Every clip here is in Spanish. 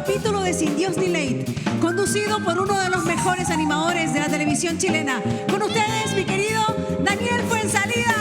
capítulo de Sin Dios ni Ley, conducido por uno de los mejores animadores de la televisión chilena. Con ustedes, mi querido Daniel Fuenzalida.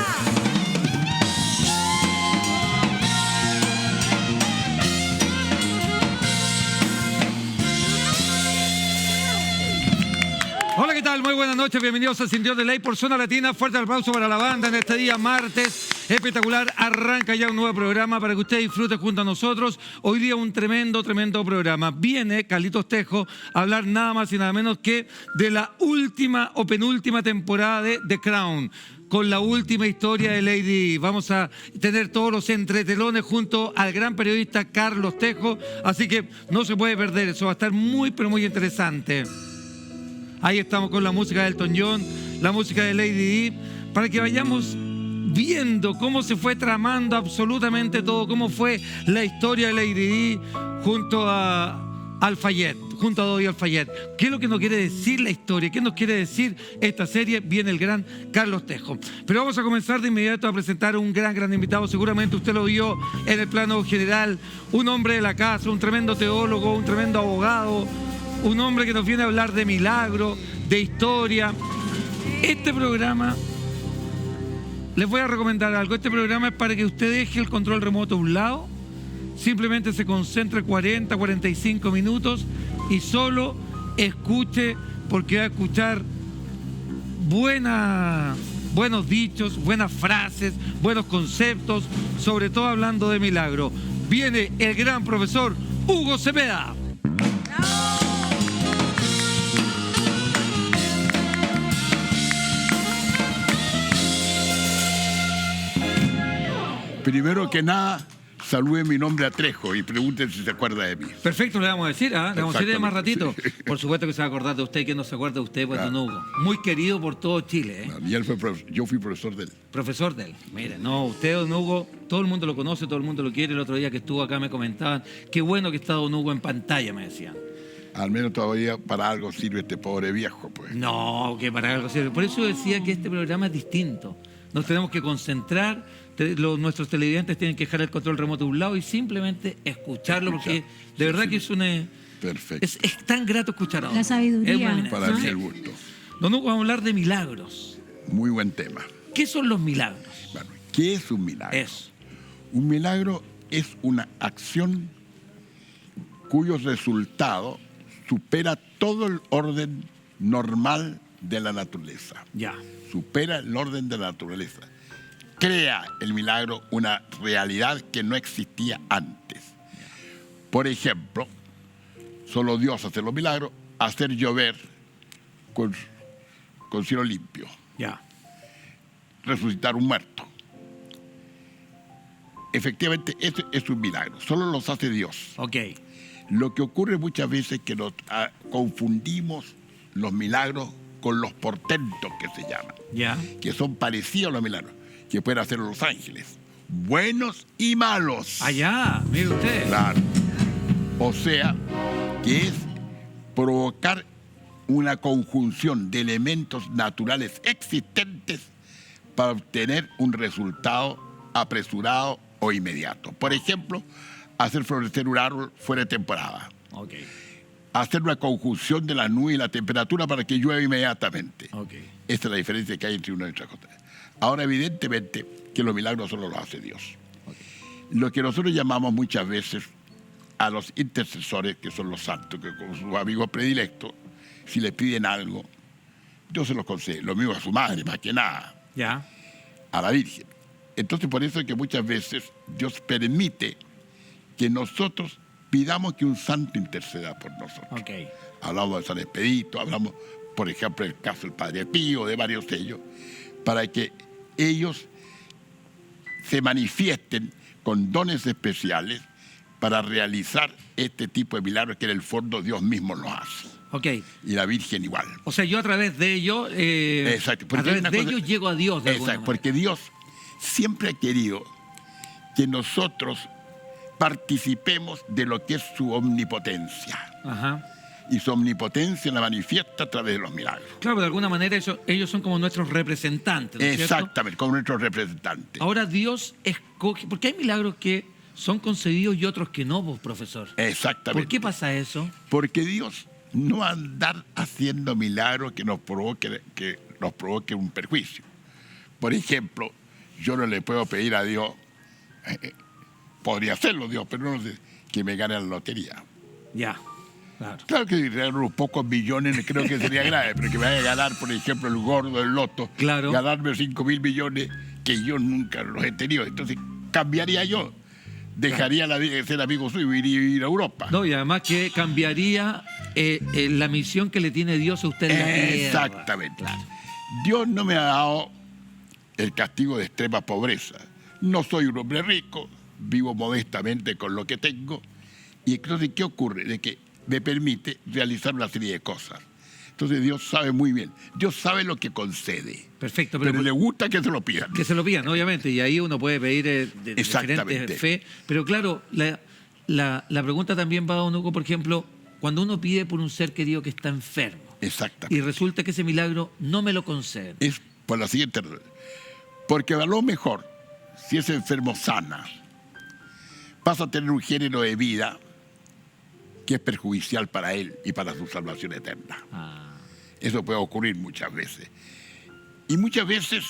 Hola, ¿qué tal? Muy buenas noches, bienvenidos a Sin Dios de Ley por Zona Latina. Fuerte aplauso para la banda en este día martes espectacular. Arranca ya un nuevo programa para que usted disfrute junto a nosotros. Hoy día un tremendo programa. Viene Carlitos Tejo a hablar nada más y nada menos que de la última o penúltima temporada de The Crown, con la última historia de Lady Di. Vamos a tener todos los entretelones junto al gran periodista Carlos Tejo, así que no se puede perder, eso va a estar muy, pero muy interesante. Ahí estamos con la música de Elton John, la música de Lady Di, para que vayamos viendo cómo se fue tramando absolutamente todo, cómo fue la historia de Lady Di junto a Al-Fayed, junto a Dodi Al-Fayed. ¿Qué es lo que nos quiere decir la historia? ¿Qué nos quiere decir esta serie? Viene el gran Carlos Tejo. Pero vamos a comenzar de inmediato a presentar a un gran invitado. Seguramente usted lo vio en el plano general. Un hombre de la casa, un tremendo teólogo, un tremendo abogado, un hombre que nos viene a hablar de milagro, de historia. Este programa, les voy a recomendar algo. Este programa es para que usted deje el control remoto a un lado, simplemente se concentre 40, 45 minutos y solo escuche, porque va a escuchar buenos dichos, buenas frases, buenos conceptos, sobre todo hablando de milagro. Viene el gran profesor Hugo Cepeda. Primero que nada, salude mi nombre a Trejo y pregunten si se acuerda de mí. Perfecto, le vamos a decir, ¿ah? Le vamos a decir de más ratito. Sí. Por supuesto que se va a acordar de usted, que no se acuerda de usted, pues, Claro. don Hugo. Muy querido por todo Chile, ¿eh? Y él fue yo fui profesor de él. Profesor de él. Mire, no, usted, don Hugo, todo el mundo lo conoce, todo el mundo lo quiere. El otro día que estuvo acá me comentaban, qué bueno que está don Hugo en pantalla, me decían. Al menos todavía para algo sirve este pobre viejo, pues. No, que para algo sirve. Por eso decía que este programa es distinto. Nos tenemos que concentrar, nuestros televidentes tienen que dejar el control remoto a un lado y simplemente escucharlo, porque de verdad que es Perfecto. es tan grato escuchar a don La Hugo. sabiduría. Es una eminencia. Para mí el gusto. Don Hugo, vamos a hablar de milagros. Muy buen tema. ¿Qué son los milagros? Bueno, ¿qué es un milagro? Eso. Un milagro es una acción cuyo resultado supera todo el orden normal de la naturaleza. Ya. Supera el orden de la naturaleza. Crea el milagro una realidad que no existía antes. Por ejemplo, solo Dios hace los milagros, hacer llover con cielo limpio, Ya. resucitar un muerto. Efectivamente, eso es un milagro, solo los hace Dios. Ok. Lo que ocurre muchas veces es que confundimos los milagros con los portentos, que se llaman, Ya. que son parecidos a los milagros, que pueden hacer los ángeles, buenos y malos. Allá, mire usted. Claro. O sea, que es provocar una conjunción de elementos naturales existentes para obtener un resultado apresurado o inmediato. Por ejemplo, hacer florecer un árbol fuera de temporada. Ok. Hacer una conjunción de la nube y la temperatura para que llueva inmediatamente. Ok. Esta es la diferencia que hay entre una y otra cosa. Ahora, evidentemente, que los milagros solo los hace Dios. Lo que nosotros llamamos muchas veces a los intercesores, que son los santos, que como sus amigos predilectos, si le piden algo, Dios se los concede. Lo mismo a su madre, más que nada, Ya. a la Virgen. Entonces, por eso es que muchas veces Dios permite que nosotros pidamos que un santo interceda por nosotros. Ok. Hablamos de San Expedito, hablamos, por ejemplo, del caso del Padre Pío, de varios de ellos, para que ellos se manifiesten con dones especiales para realizar este tipo de milagros que en el fondo Dios mismo los hace. Ok. Y la Virgen igual. O sea, yo a través de ellos, Exacto, a porque través hay de una cosa- ellos llego a Dios de alguna Exacto, manera. porque Dios siempre ha querido que nosotros participemos de lo que es su omnipotencia. Ajá. Y su omnipotencia la manifiesta a través de los milagros. Claro, de alguna manera ellos son como nuestros representantes, ¿no es cierto? Exactamente, como nuestros representantes. Ahora Dios escoge, porque hay milagros que son concedidos y otros que no, vos, profesor. Exactamente. ¿Por qué pasa eso? Porque Dios no va a andar haciendo milagros que nos provoque un perjuicio. Por ejemplo, yo no le puedo pedir a Dios, podría hacerlo Dios, pero no sé, que me gane la lotería. Ya, claro. Claro que ganar unos pocos millones creo que sería grave, pero que me vaya a ganar, por ejemplo, el gordo del loto, Claro. ganarme 5.000 millones que yo nunca los he tenido. Entonces, cambiaría yo. Dejaría de ser amigo suyo y ir a Europa. No, y además que cambiaría la misión que le tiene Dios a usted en la tierra. Exactamente. Claro. Dios no me ha dado el castigo de extrema pobreza. No soy un hombre rico, vivo modestamente con lo que tengo. Y entonces, ¿qué ocurre? De que me permite realizar una serie de cosas. Entonces Dios sabe muy bien. Dios sabe lo que concede. Perfecto, Pero le gusta que se lo pidan. que se lo pidan, obviamente, y ahí uno puede pedir de Exactamente. diferentes fe. Pero claro, la pregunta también va, don Hugo, por ejemplo, cuando uno pide por un ser querido que está enfermo Exactamente. y resulta que ese milagro no me lo conceden. Es por la siguiente razón. Porque a lo mejor, si ese enfermo sana, pasa a tener un género de vida que es perjudicial para él y para su salvación eterna. Eso puede ocurrir muchas veces. Y muchas veces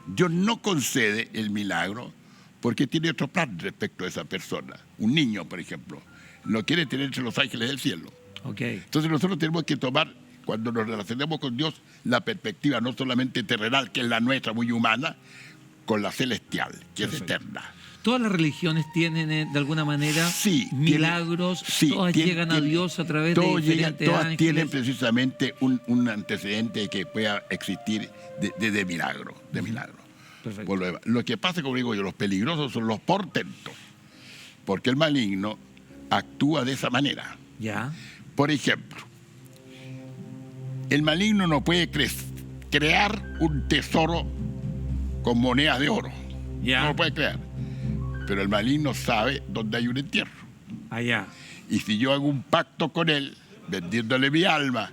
Dios no concede el milagro porque tiene otro plan respecto a esa persona. Un niño, por ejemplo, lo quiere tener entre los ángeles del cielo. Okay. Entonces nosotros tenemos que tomar, cuando nos relacionemos con Dios, la perspectiva no solamente terrenal, que es la nuestra, muy humana, con la celestial, que es eterna. Todas las religiones tienen, de alguna manera, Sí, milagros, todas llegan a Dios a través de diferentes todas ángeles. tienen precisamente un antecedente que pueda existir de milagro, de milagro. Perfecto. Por lo demás, lo que pasa, como digo yo, los peligrosos son los portentos, porque el maligno actúa de esa manera. Ya. Por ejemplo, el maligno no puede crear un tesoro con monedas de oro. Ya. No lo puede crear. Pero el maligno sabe dónde hay un entierro. Allá. Y si yo hago un pacto con él, vendiéndole mi alma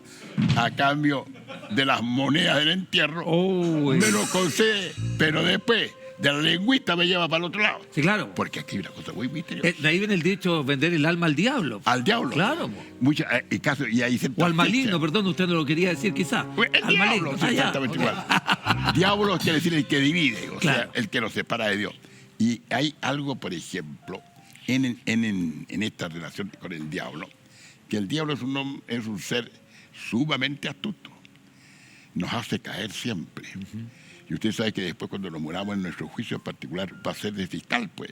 a cambio de las monedas del entierro, me lo concede, pero después de la lengüita me lleva para el otro lado. Sí, claro. Porque aquí hay una cosa muy misteriosa. De ahí viene el dicho, vender el alma al diablo. Al diablo. Claro. Y ahí se O al maligno, perdón, usted no lo quería decir quizá. El al diablo, maligno. sí, exactamente igual. Diablo quiere decir el que divide, o Claro. sea, el que nos separa de Dios. Y hay algo, por ejemplo, en esta relación con el diablo, que el diablo es un ser sumamente astuto. Nos hace caer siempre. Y usted sabe que después, cuando nos muramos en nuestro juicio particular, va a ser de fiscal, pues.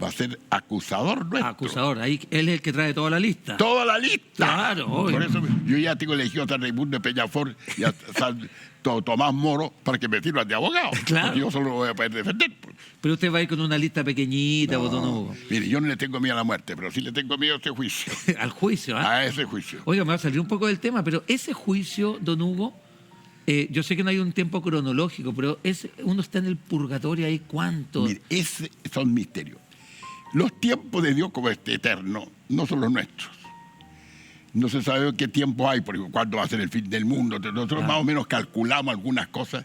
Va a ser acusador nuestro. Acusador, ahí él es el que trae toda la lista. ¡Toda la lista! Claro, obvio. Por eso yo ya tengo elegido a San Raimundo de Peñafort y a San Tomás Moro para que me sirvan de abogado. Claro. Porque yo solo lo voy a poder defender. Pero usted va a ir con una lista pequeñita, No. don Hugo. Mire, yo no le tengo miedo a la muerte, pero sí le tengo miedo a ese juicio. Al juicio, ¿ah? A ese juicio. Oiga, me va a salir un poco del tema, pero ese juicio, don Hugo, yo sé que no hay un tiempo cronológico, pero uno está en el purgatorio ahí, ¿cuánto? Mire, ese son misterios. Los tiempos de Dios como este eterno no son los nuestros. No se sabe qué tiempo hay, por ejemplo, cuándo va a ser el fin del mundo. Nosotros más o menos calculamos algunas cosas.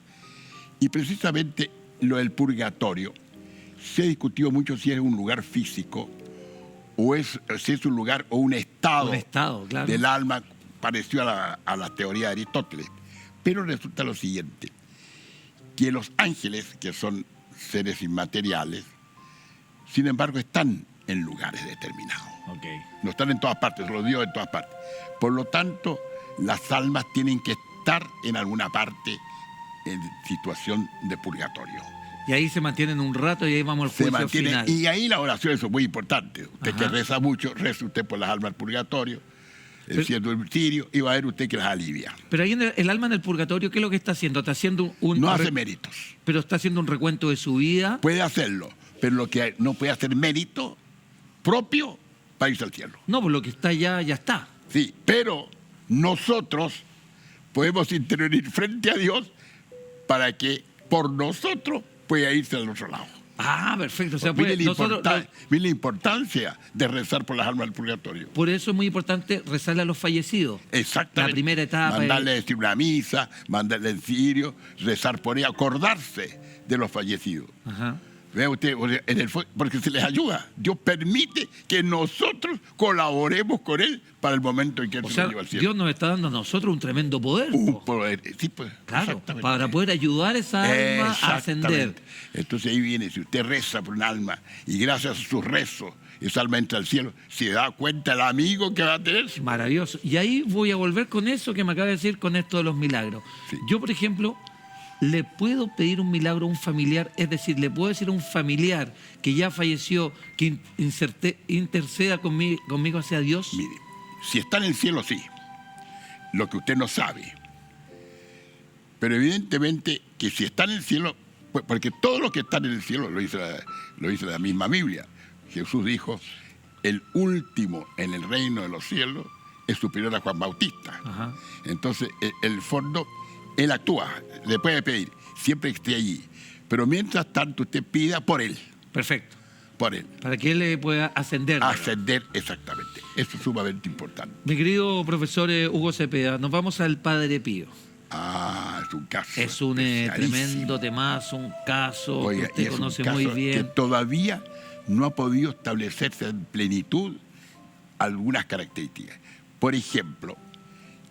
Y precisamente lo del purgatorio se ha discutido mucho si es un lugar físico o si es un lugar o un estado, Claro. del alma parecido a la teoría de Aristóteles. Pero resulta lo siguiente, que los ángeles, que son seres inmateriales, sin embargo están en lugares determinados. Okay. No están en todas partes, se lo digo en todas partes. Por lo tanto, las almas tienen que estar en alguna parte en situación de purgatorio. Y ahí se mantienen un rato y ahí vamos al Se juicio mantiene, final. y ahí la oración es muy importante. Usted Ajá. que reza mucho, reza usted por las almas del purgatorio, enciende el cirio y va a ver usted que las alivia. Pero ahí el alma en el purgatorio, ¿qué es lo que está haciendo? Está haciendo No hace méritos. Pero está haciendo un recuento de su vida. Puede hacerlo, pero lo que no puede hacer mérito propio para irse al cielo. No, pues lo que está ya está. Sí, pero nosotros podemos intervenir frente a Dios para que por nosotros pueda irse al otro lado. Ah, perfecto. O sea, Mire nosotros, la importancia de rezar por las almas del purgatorio. por eso es muy importante rezarle a los fallecidos. Exactamente. La primera etapa. Mandarle decir una misa, mandarle el cirio, rezar por ella, acordarse de los fallecidos. Ajá. Vea usted, porque se les ayuda. Dios permite que nosotros colaboremos con Él para el momento en que Él O se sea, lo lleva al cielo. Dios nos está dando a nosotros un tremendo poder. Un poder, sí, pues. Claro, exactamente. para poder ayudar a esa alma a ascender. Exactamente. Entonces ahí viene, si usted reza por un alma y gracias a sus rezos esa alma entra al cielo, se da cuenta el amigo que va a tener. Maravilloso. Y ahí voy a volver con eso que me acaba de decir con esto de los milagros. Sí. Yo, por ejemplo, le puedo pedir un milagro a un familiar, es decir, le puedo decir a un familiar que ya falleció, que interceda conmigo hacia Dios. Mire, si está en el cielo, sí. Lo que usted no sabe. Pero evidentemente que si está en el cielo, porque todo lo que está en el cielo lo dice la misma Biblia. Jesús dijo, el último en el reino de los cielos es superior a Juan Bautista. Ajá. Entonces, el fondo, él actúa, le puede pedir, siempre que esté allí. Pero mientras tanto, usted pida por él. Perfecto. Por él. Para que él pueda ascender. Ascender, exactamente. Eso es sumamente importante. Mi querido profesor Hugo Cepeda, nos vamos al Padre Pío. Es un caso. Es un especialísimo. tremendo temazo, un caso Oiga, que y usted es un conoce caso muy que bien. todavía no ha podido establecerse en plenitud algunas características. Por ejemplo,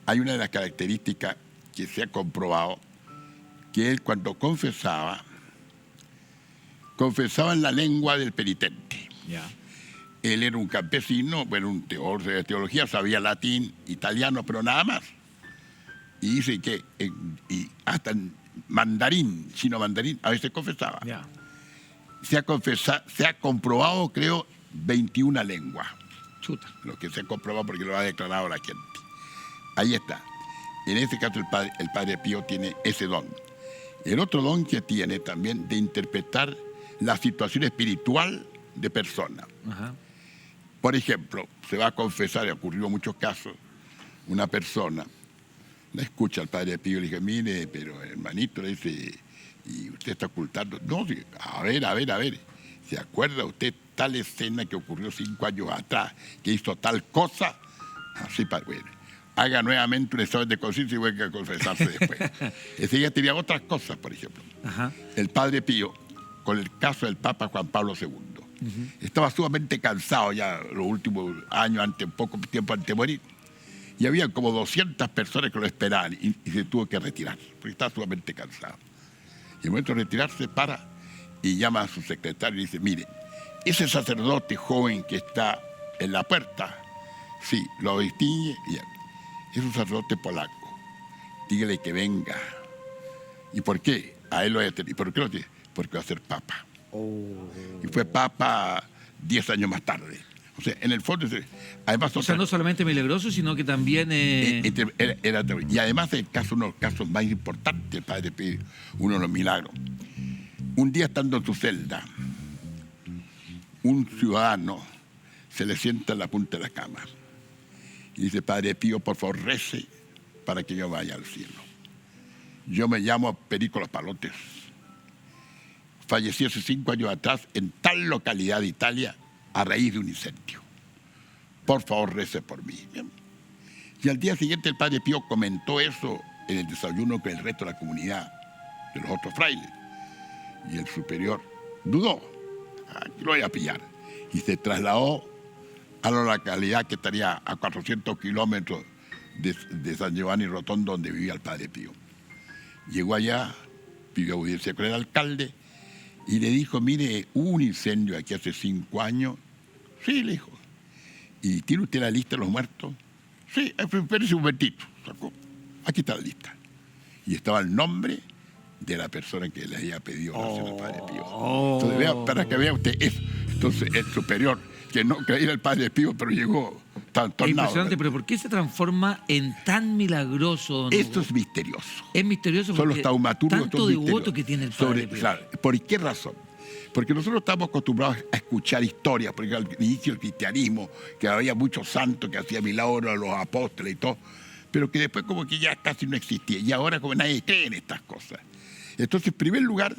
hay una de las características que se ha comprobado, que él cuando confesaba en la lengua del penitente. Ya. Él era un campesino, bueno, un teórico de teología, sabía latín, italiano, pero nada más. Y dice que y hasta en mandarín, chino mandarín, a veces confesaba. Ya. Se ha comprobado, creo, 21 lenguas. Chuta. Lo que se ha comprobado porque lo ha declarado la gente. Ahí está. En este caso el Padre Pío tiene ese don. El otro don que tiene también de interpretar la situación espiritual de personas. Ajá. Por ejemplo, se va a confesar, y ocurrió muchos casos, una persona la escucha al Padre Pío y le dice, mire, pero hermanito, le dice, y usted está ocultando. No, a ver. ¿Se acuerda usted tal escena que ocurrió 5 años atrás, que hizo tal cosa? Así, bueno, haga nuevamente un examen de conciencia y vuelva a confesarse después. Ese día tenía otras cosas, por ejemplo. Ajá. El Padre Pío, con el caso del Papa Juan Pablo II, estaba sumamente cansado ya los últimos años, poco tiempo antes de morir. Y había como 200 personas que lo esperaban y se tuvo que retirar, porque estaba sumamente cansado. Y en el momento de retirarse, para y llama a su secretario y dice, mire, ese sacerdote joven que está en la puerta, sí, lo distingue, bien, es un sacerdote polaco, dígale que venga. ¿Y por qué? A él lo voy a tener. ¿Y por qué lo tiene? Porque va a ser papa. Y fue papa 10 años más tarde. O sea, en el fondo, además... O sea, no solamente milagroso, sino que también... y además uno de los casos más importantes, el Padre Pío, uno de los milagros. Un día estando en su celda, un ciudadano se le sienta en la punta de la cama y dice, Padre Pío, por favor, rece para que yo vaya al cielo. Yo me llamo Perico Los Palotes. Fallecí hace 5 años atrás en tal localidad de Italia a raíz de un incendio. Por favor, rece por mí. Bien. Y al día siguiente el Padre Pío comentó eso en el desayuno con el resto de la comunidad, de los otros frailes. Y el superior dudó. Lo voy a pillar. Y se trasladó a la localidad que estaría a 400 kilómetros de San Giovanni Rotondo, donde vivía el Padre Pío. Llegó allá, pidió audiencia con el alcalde y le dijo, mire, hubo un incendio aquí hace 5 años. Sí, le dijo. ¿Y tiene usted la lista de los muertos? Sí, espérese un momentito. Sacó. Aquí está la lista. Y estaba el nombre de la persona que le había pedido oración al Padre Pío. Entonces, para que vea usted eso. Entonces, el superior, que no creía el Padre Pío, pero llegó tan Es impresionante, pero ¿por qué se transforma en tan milagroso, don Esto Hugo? es misterioso. Es misterioso Son los porque taumaturgos, tanto son devoto misteriosos. que tiene el Padre Pío. Claro, ¿por qué razón? Porque nosotros estamos acostumbrados a escuchar historias, porque al inicio del cristianismo, que había muchos santos que hacían milagros, los apóstoles y todo, pero que después como que ya casi no existía. Y ahora como nadie cree en estas cosas. Entonces, en primer lugar,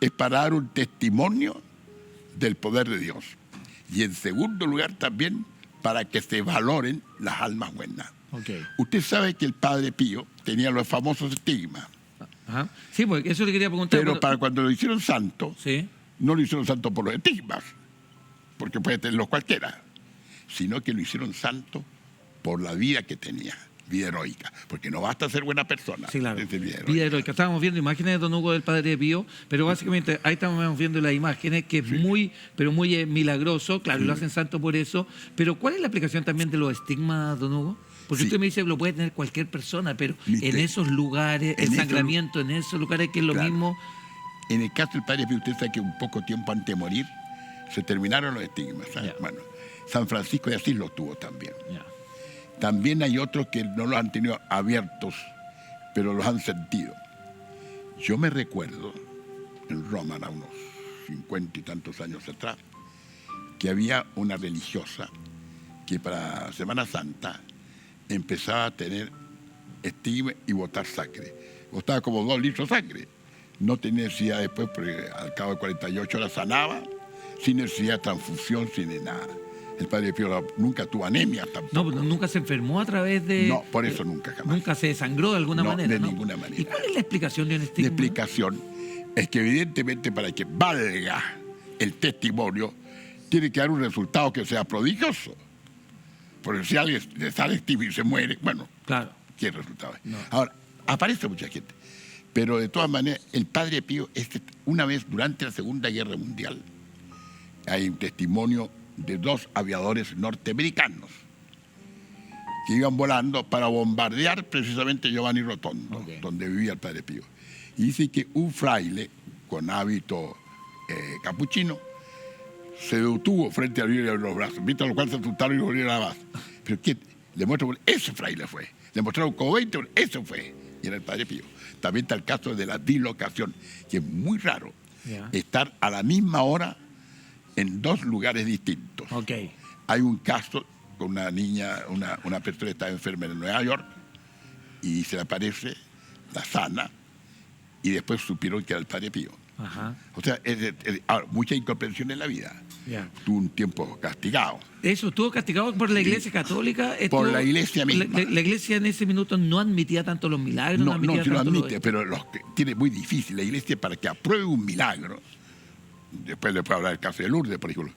es para dar un testimonio del poder de Dios. Y en segundo lugar también, para que se valoren las almas buenas. Okay. Usted sabe que el Padre Pío tenía los famosos estigmas. Ajá. Sí, porque eso le quería preguntar. Pero para cuando lo hicieron santo, Sí. no lo hicieron santo por los estigmas, porque puede tenerlos cualquiera, sino que lo hicieron santo por la vida que tenía, vida heroica, porque no basta ser buena persona. Sí, claro. es ser Vida heroica. Estábamos viendo imágenes de don Hugo del Padre Pío, pero básicamente ahí estamos viendo las imágenes, que es muy, pero muy milagroso, claro, y lo hacen santo por eso. Pero ¿cuál es la aplicación también de los estigmas, don Hugo? Porque Sí. usted me dice que lo puede tener cualquier persona, pero ¿Viste? en esos lugares, En el esos sangramiento en esos lugares, que es lo Claro. mismo. En el caso del Padre Pío, usted sabe que un poco tiempo antes de morir se terminaron los estigmas. ¿Sabe? Ya. Bueno, San Francisco de Asís los tuvo también. Ya. También hay otros que no los han tenido abiertos, pero los han sentido. Yo me recuerdo, en Roma, a unos 50 y tantos años atrás, que había una religiosa que para Semana Santa empezaba a tener estigma y botar sangre. Botaba como 2 litros de sangre. No tenía necesidad después, porque al cabo de 48 horas sanaba, sin necesidad de transfusión, sin nada. El Padre Pío nunca tuvo anemia tampoco. No, pero nunca se enfermó a través de... No, por eso nunca, jamás. Nunca se desangró de alguna No, manera, de ¿no? ninguna manera. ¿Y cuál es la explicación de un La estigma? explicación es que evidentemente para que valga el testimonio, tiene que dar un resultado que sea prodigioso. Porque si alguien le sale estigma y se muere, bueno, Claro. ¿qué resultado es? No. Ahora, aparece mucha gente. Pero de todas maneras, el Padre Pío, una vez durante la Segunda Guerra Mundial, hay un testimonio de 2 aviadores norteamericanos que iban volando para bombardear precisamente Giovanni Rotondo, Ok. donde vivía el Padre Pío. Y dice que un fraile con hábito capuchino se detuvo frente al vidrio de los brazos, viste a lo cual se asustaron y volvieron a la base. Pero ¿quién? Le muestro, ese fraile fue. Le mostraron como 20, eso fue. Y era el Padre Pío. También está el caso de la dislocación, que es muy raro. Ya. Estar a la misma hora en 2 lugares distintos. Ok. Hay un caso con una niña, una persona que estaba enferma en Nueva York y se le aparece, la sana, y después supieron que era el Padre Pío. Ajá. O sea, ahora, mucha incomprensión en la vida. Ya. Tuvo un tiempo castigado. Eso, estuvo castigado por la Iglesia Católica. Por la Iglesia misma. La Iglesia en ese minuto no admitía tanto los milagros. No, admitía sí lo tanto admite, pero tiene muy difícil. La Iglesia, para que apruebe un milagro, después le puedo hablar del caso de Lourdes, por ejemplo,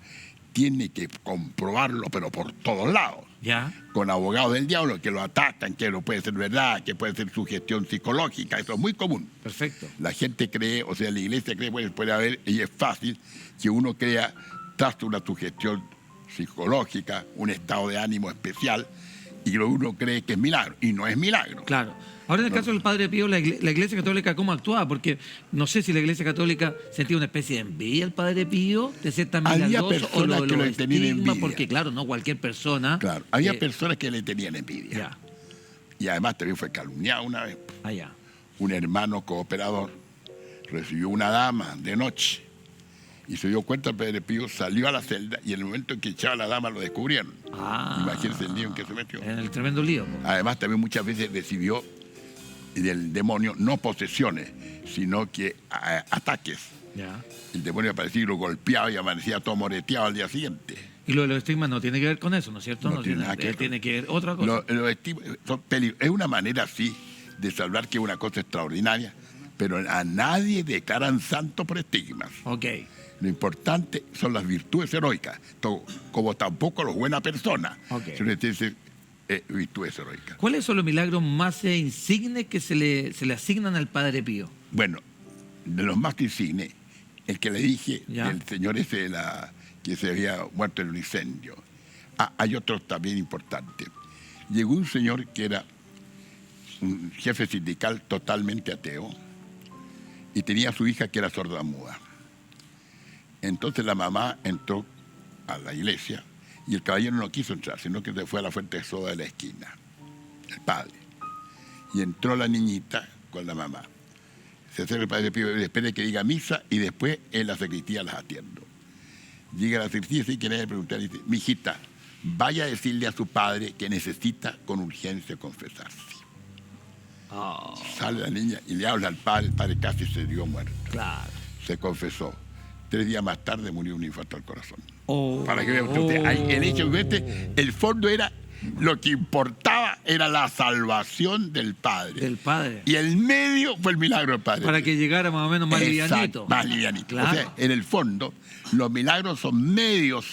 tiene que comprobarlo, pero por todos lados. Ya. Con abogados del diablo que lo atacan, que no puede ser verdad, que puede ser sugestión psicológica. Eso es muy común. Perfecto. La gente cree, o sea, la iglesia cree, pues, puede haber, y es fácil que uno crea, tras una sugestión psicológica, un estado de ánimo especial, y lo uno cree que es milagro, y no es milagro. Claro. Ahora, en el caso del Padre Pío, la Iglesia Católica, ¿cómo actuaba? Porque no sé si la Iglesia Católica sentía una especie de envidia al Padre Pío, de ser tan Había milagroso, o personas que lo le tenían estigma, envidia. porque claro, no cualquier persona. Claro, había personas que le tenían envidia. Ya. Y además también fue calumniado una vez. Allá. Un hermano cooperador recibió una dama de noche y se dio cuenta, el Padre Pío salió a la celda y en el momento en que echaba a la dama lo descubrieron. Imagínense el lío en que se metió. En el tremendo lío. Además también muchas veces recibió del demonio no posesiones, sino que ataques. Ya. El demonio aparecía y lo golpeaba y amanecía todo moreteado al día siguiente. Y lo de los estigmas no tiene que ver con eso, ¿no es cierto? No tiene nada que ver. Tiene que ver otra cosa. Los estigmas son es una manera así de salvar, que es una cosa extraordinaria, pero a nadie declaran santo por estigmas. Ok. Lo importante son las virtudes heroicas, como tampoco los buenas personas. Ok. Si uno dice virtudes heroicas. ¿Cuáles son los milagros más insignes que se le asignan al Padre Pío? Bueno, de los más insignes, el que le dije, Ya. el señor ese que se había muerto en un incendio. Hay otros también importantes. Llegó un señor que era un jefe sindical totalmente ateo y tenía a su hija que era sordomuda. Entonces la mamá entró a la iglesia y el caballero no quiso entrar, sino que se fue a la fuente de soda de la esquina, el padre. Y entró la niñita con la mamá. Se acerca el Padre Pío, espere que diga misa y después en la sacristía las atiendo. Llega a la sacristía sin querer preguntar y dice: mi hijita, vaya a decirle a su padre que necesita con urgencia confesarse. Sale la niña y le habla al padre, el padre casi se dio muerto. Claro. Se confesó. 3 días más tarde murió un infarto al corazón. Oh. Para que vea usted, ahí, el hecho, el fondo era lo que importaba era la salvación del Padre. Del Padre. Y el medio fue el milagro del Padre. Para que llegara más o menos más Exacto, livianito. más livianito. Claro. O sea, en el fondo, los milagros son medios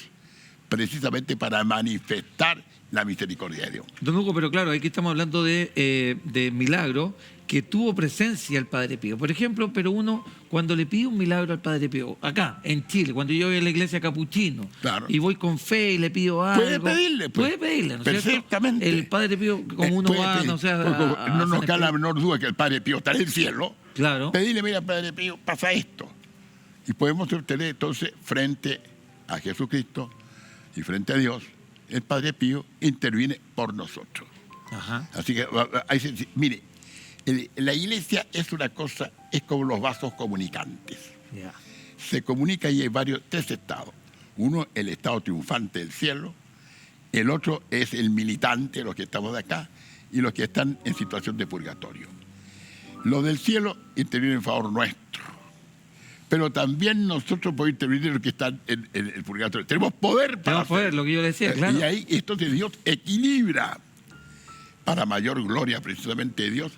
precisamente para manifestar la misericordia de Dios. Don Hugo, pero claro, aquí estamos hablando de milagro que tuvo presencia el Padre Pío. Por ejemplo, pero uno cuando le pide un milagro al Padre Pío, acá, en Chile, cuando yo voy a la iglesia capuchino, Claro. y voy con fe y le pido algo. Puede pedirle, ¿no es cierto? perfectamente. El Padre Pío, como uno Puede va, pedir. no sé, no nos San cae la Espíritu. menor duda que el Padre Pío está en el cielo. Claro. Pedirle, mira, Padre Pío, pasa esto. Y podemos obtener entonces frente a Jesucristo y frente a Dios, el Padre Pío interviene por nosotros. Ajá. Así que, mire, la iglesia es una cosa, es como los vasos comunicantes. Ya. Se comunica y hay tres estados. Uno, el estado triunfante del cielo. El otro es el militante, los que estamos de acá, y los que están en situación de purgatorio. Los del cielo intervienen en favor nuestro. Pero también nosotros podemos intervenir en los que están en el purgatorio. Tenemos poder para Tenemos poder, hacerlo. lo que yo le decía, claro. Y ahí entonces Dios equilibra, para mayor gloria precisamente de Dios,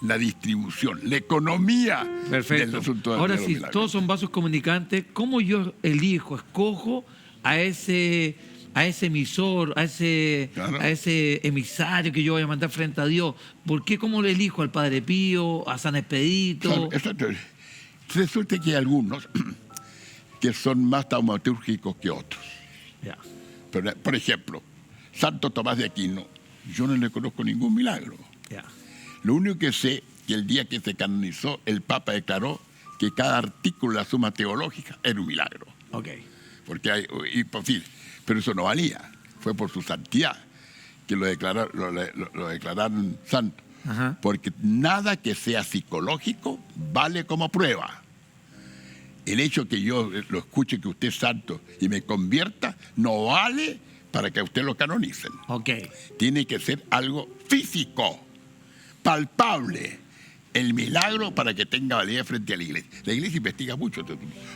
la distribución, la economía del Perfecto. asunto de Ahora, los si milagros. todos son vasos comunicantes, ¿cómo yo escojo a ese emisor, Claro. a ese emisario que yo voy a mandar frente a Dios? ¿Por qué? ¿Cómo le elijo al Padre Pío, a San Expedito? Exacto. Resulta que hay algunos que son más taumatúrgicos que otros. Ya. Pero, por ejemplo, Santo Tomás de Aquino, yo no le conozco ningún milagro. Ya. Lo único que sé que el día que se canonizó, el Papa declaró que cada artículo de la Suma Teológica era un milagro. Ok. Porque hay, y, por fin, pero eso no valía. Fue por su santidad que lo declararon santo. Ajá. Porque nada que sea psicológico vale como prueba. El hecho que yo lo escuche que usted es santo y me convierta no vale para que a usted lo canonicen. Ok. Tiene que ser algo físico, palpable. El milagro para que tenga validez frente a la iglesia. La iglesia investiga mucho,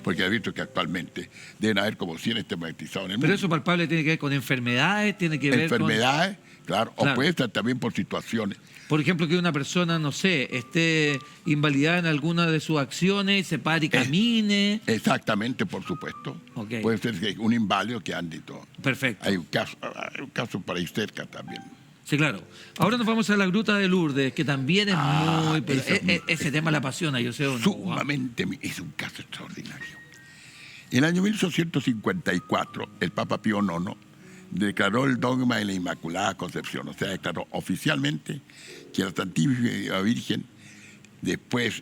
porque ha visto que actualmente deben haber como 100 estigmatizados en el mundo. Pero eso palpable tiene que ver con enfermedades, tiene que ver Enfermedades, claro, Claro. o puede estar también por situaciones. Por ejemplo, que una persona, no sé, esté invalidada en alguna de sus acciones, se pare y camine. Exactamente, por supuesto. Ok. Puede ser que un inválido que ande y todo. Perfecto. Hay un caso por ahí cerca también. Sí, claro. Ahora nos vamos a la Gruta de Lourdes, que también es muy... pero ese- ese tema la apasiona, yo sé. ¿O no? Sumamente, es un caso extraordinario. En el año 1854, el Papa Pío IX declaró el dogma de la Inmaculada Concepción, o sea, declaró oficialmente que la Santísima Virgen después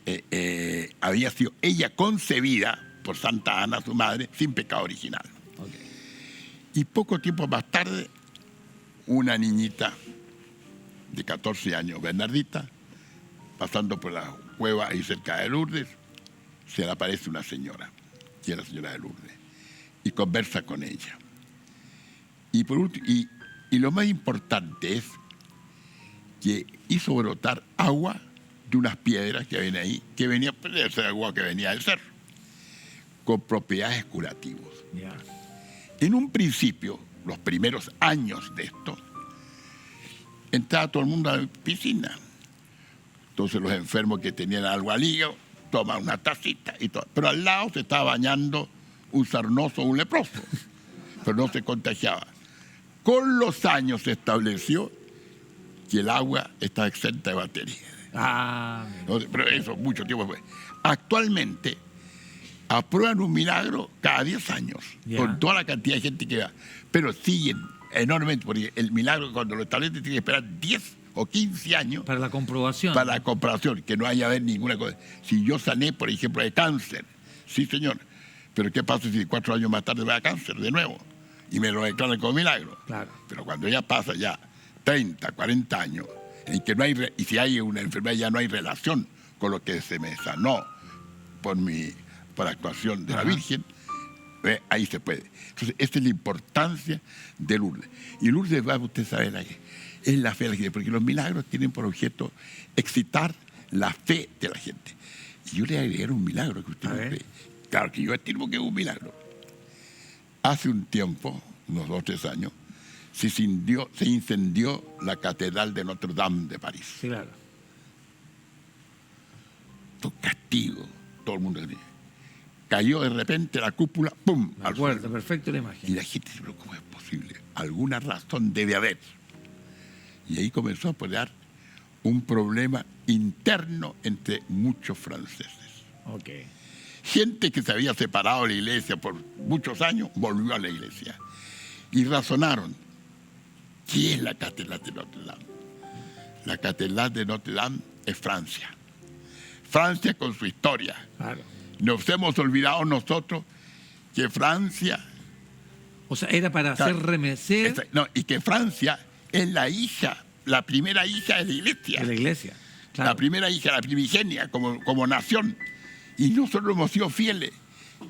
había sido ella concebida por Santa Ana, su madre, sin pecado original. Ok. Y poco tiempo más tarde, una niñita de 14 años, Bernardita, pasando por la cueva ahí cerca de Lourdes, se le aparece una señora, que es la señora de Lourdes, y conversa con ella. Y, por último, y lo más importante es que hizo brotar agua de unas piedras que ven ahí, que venía, pues, esa agua que venía del cerro, con propiedades curativas. Ya. En un principio, los primeros años de esto, entraba todo el mundo a la piscina. Entonces los enfermos que tenían algo al hígado toman una tacita y todo. Pero al lado se estaba bañando un sarnoso o un leproso, pero no se contagiaba. Con los años se estableció que el agua está exenta de bacterias. Ah, Entonces, pero eso mucho tiempo fue. Actualmente aprueban un milagro cada 10 años, Ya. con toda la cantidad de gente que va. Pero siguen enormemente, porque el milagro cuando lo establece tiene que esperar 10 o 15 años para la comprobación. para la comprobación, que no haya haber ninguna cosa. Si yo sané, por ejemplo, de cáncer, sí señor, pero ¿qué pasa si 4 años más tarde me da cáncer de nuevo? Y me lo declaran como milagro. Claro. Pero cuando ya pasa ya 30, 40 años, en que no hay, y si hay una enfermedad ya no hay relación con lo que se me sanó por actuación de la Ajá. Virgen, ahí se puede. Entonces, esta es la importancia de Lourdes. Y Lourdes, usted sabe, es la fe de la gente, porque los milagros tienen por objeto excitar la fe de la gente. Y yo le agregué un milagro que usted A no ver. cree. Claro que yo estimo que es un milagro. Hace un tiempo, unos 2 o 3 años, se incendió la Catedral de Notre Dame de París. Sí, claro. Esto castigo, todo el mundo dice. Cayó de repente la cúpula, ¡pum! Me al acuerdo, suelo. perfecto la Y imagen. la gente se dice, ¿cómo es posible? Alguna razón debe haber. Y ahí comenzó a poner un problema interno entre muchos franceses. Ok. Gente que se había separado de la iglesia por muchos años, volvió a la iglesia. Y razonaron, ¿qué es la Catedral de Notre Dame? La Catedral de Notre Dame es Francia. Francia con su historia. Claro. Nos hemos olvidado nosotros que Francia... O sea, era para hacer remecer y que Francia es la hija, la primera hija de la iglesia. de la iglesia. Claro. La primera hija, la primigenia como nación. Y nosotros hemos sido fieles.